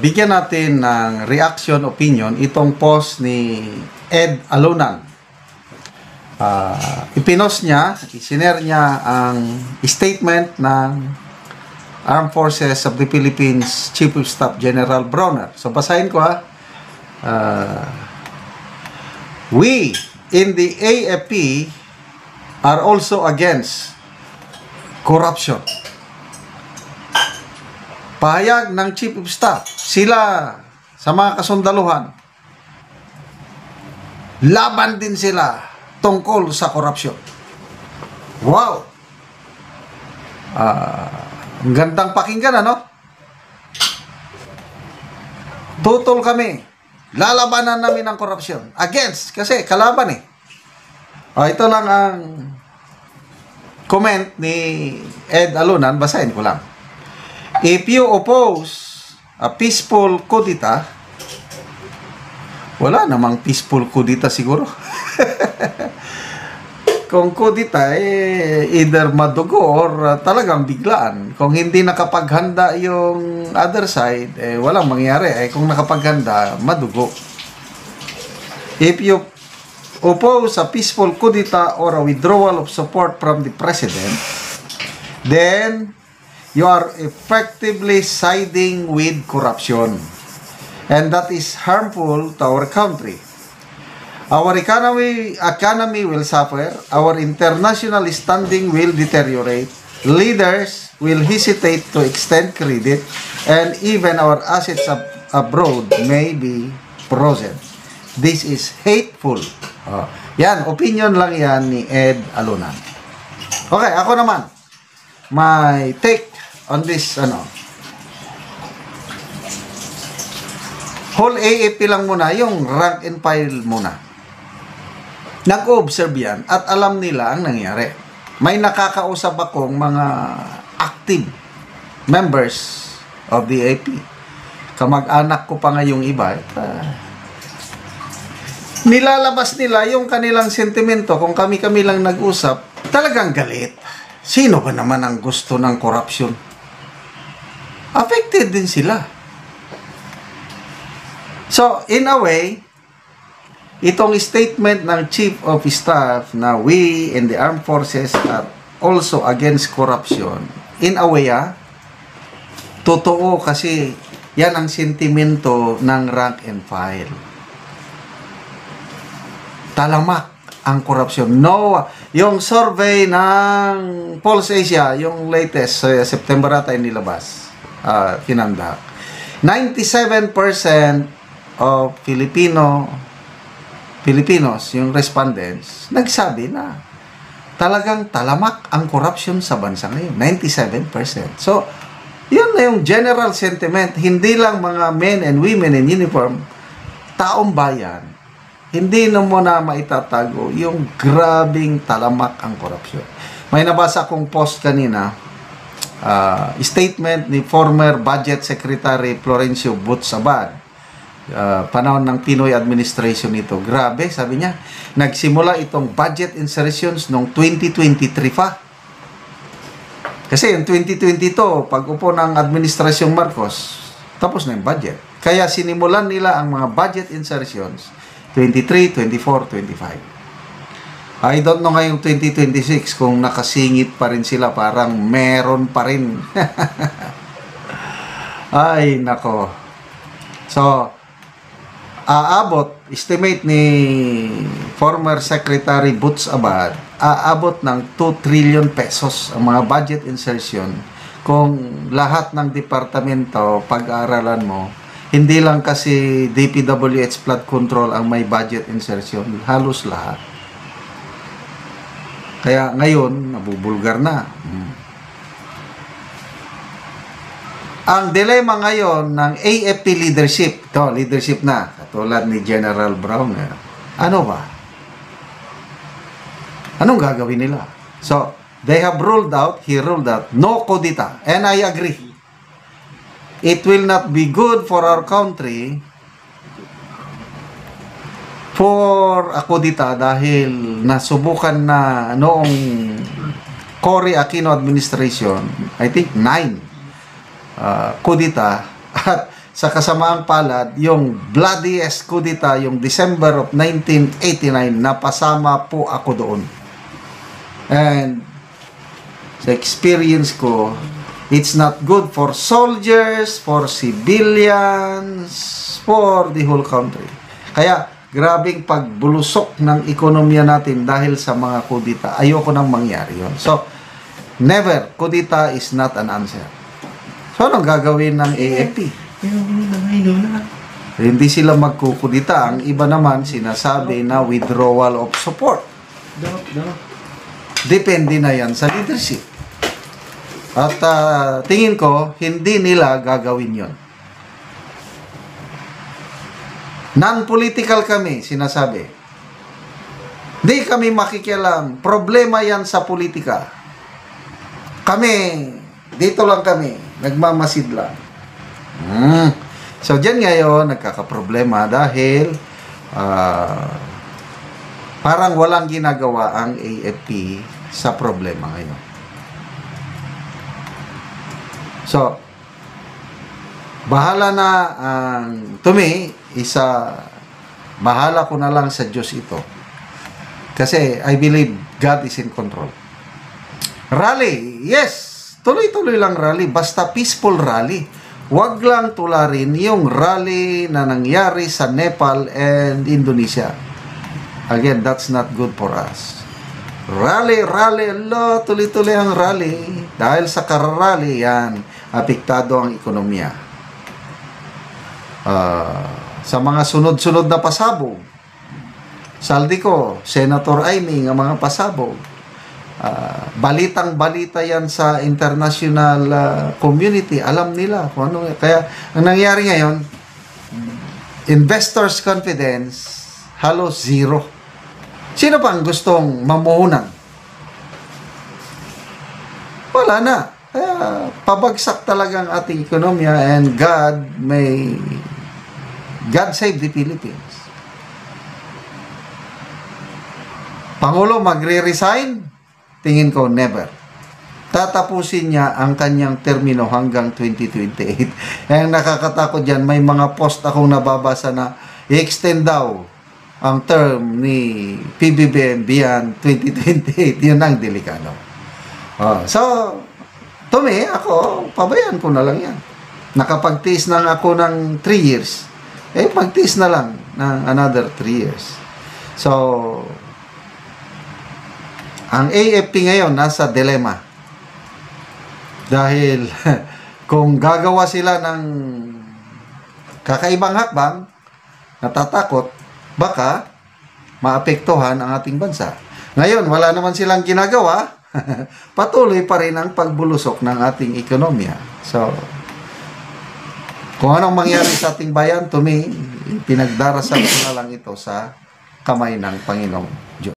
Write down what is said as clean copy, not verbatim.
Bigyan natin ng reaction opinion itong post ni Ed Alunan. Ipinost niya, isinare niya ang statement ng Armed Forces of the Philippines Chief of Staff General Bronner. So basahin ko We in the AFP are also against corruption. Pahayag ng Chief of Staff, sila sa mga kasundaluhan, laban din sila tungkol sa korupsyon. Wow! Ang gandang pakinggan, ano? Tutol kami. Lalabanan namin ang korupsyon. Against, kasi kalaban eh. Ito lang ang comment ni Ed Alunan, basahin ko lang. If you oppose a peaceful kudita, wala namang peaceful kudita siguro. Kung kudita, either madugo or talagang biglaan. Kung hindi nakapaghanda yung other side, walang mangyari. Kung nakapaghanda, madugo. If you oppose a peaceful kudita or a withdrawal of support from the president, then you are effectively siding with corruption. And that is harmful to our country. Our economy will suffer. Our international standing will deteriorate. Leaders will hesitate to extend credit. And even our assets abroad may be frozen. This is hateful. Yan, opinion lang yan ni Ed Alunan. Okay, ako naman. My take on this, whole AFP lang muna, yung rank and file muna. Nag-observe yan at alam nila ang nangyari. May nakakausap akong mga active members of the AFP. Kamag-anak ko pa nga yung iba. Nilalabas nila yung kanilang sentimento. Kung kami-kami lang nag-usap, talagang galit. Sino ba naman ang gusto ng corruption? Affected din sila. So, in a way, itong statement ng Chief of Staff na we in the armed forces are also against corruption, in a way, totoo kasi yan ang sentimento ng rank and file. Talamak ang corruption. No, yung survey ng Pulse Asia, yung latest, September ata inilabas, kinandak. 97% of Filipinos, yung respondents, nagsabi na talagang talamak ang corruption sa bansa ngayon. 97%. So, yun na yung general sentiment. Hindi lang mga men and women in uniform, taong bayan, hindi na mo na maitatago yung grabing talamak ang korupsyon. May nabasa akong post kanina, statement ni former Budget Secretary Florencio Butz-Abad, panahon ng Pinoy administration ito. Grabe, sabi niya, nagsimula itong budget insertions noong 2023 pa. Kasi yung 2022, pag upo ng administrasyong Marcos, tapos na yung budget. Kaya sinimulan nila ang mga budget insertions 23, 24, 25. I don't know ngayong 2026 kung nakasingit pa rin sila, parang meron pa rin. Ay, nako. So, estimate ni former Secretary Butz-Abad, aabot ng 2 trillion pesos ang mga budget insertion kung lahat ng departamento pag-aaralan mo. Hindi lang kasi DPWH flood control ang may budget insertion, halos lahat. Kaya ngayon, nabubulgar na. Ang dilema ngayon ng AFP leadership, leadership na, katulad ni General Brown, ano ba? Anong gagawin nila? So, he ruled out, no kudita. And I agree. It will not be good for our country for a kudita dahil nasubukan na noong Cory Aquino administration, I think 9 kudita, at sa kasamaang palad, yung bloodiest kudita, yung December of 1989, napasama po ako doon. And sa experience ko, it's not good for soldiers, for civilians, for the whole country. Kaya, grabing pagbulusok ng ekonomiya natin dahil sa mga kudita. Ayoko nang mangyari yun. So, never, kudita is not an answer. So, anong gagawin ng AFP? Hindi sila magkukudita. Ang iba naman sinasabi na withdrawal of support. Depende na yan sa leadership. At tingin ko, hindi nila gagawin yon. Non-political kami, sinasabi. Di kami makikialam. Problema yan sa politika. Kami, dito lang kami, nagmamasid lang. So, dyan ngayon, nagkakaproblema dahil parang walang ginagawa ang AFP sa problema ngayon. So, bahala na ang bahala ko na lang sa Diyos ito. Kasi I believe God is in control. Rally, yes! Tuloy-tuloy lang rally, basta peaceful rally. Huwag lang tularin yung rally na nangyari sa Nepal and Indonesia. Again, that's not good for us. Rally, tuloy-tuloy ang rally. Dahil sa kararally, yan, apektado ang ekonomiya. Sa mga sunod-sunod na pasabog, saldi ko, Senator Aimee, ang mga pasabog, balitang-balita yan sa international community. Alam nila kung ano. Kaya, ang nangyari ngayon, investors' confidence, halos zero. Sino pa ang gustong mamuhunan? Wala na. Kaya, pabagsak talaga ang ating ekonomiya and God save the Philippines. Pangulo magre-resign? Tingin ko, never. Tatapusin niya ang kanyang termino hanggang 2028. Ang nakakatakot dyan, may mga post akong nababasa na i-extend daw ang term ni PBBM beyond 2028. Yun ang delikado. So, to me, ako, pabayaan ko na lang yan. Nakapagtiis na ako ng 3 years. Pagtiis na lang ng another 3 years. So, ang AFP ngayon nasa dilemma. Dahil kung gagawa sila ng kakaibang hakbang, natatakot, baka maapektuhan ang ating bansa. Ngayon, wala naman silang ginagawa, patuloy pa rin ang pagbulusok ng ating ekonomiya. So, kung anong mangyari sa ating bayan, to me, pinagdarasal ko na lang ito sa kamay ng Panginoong Diyos.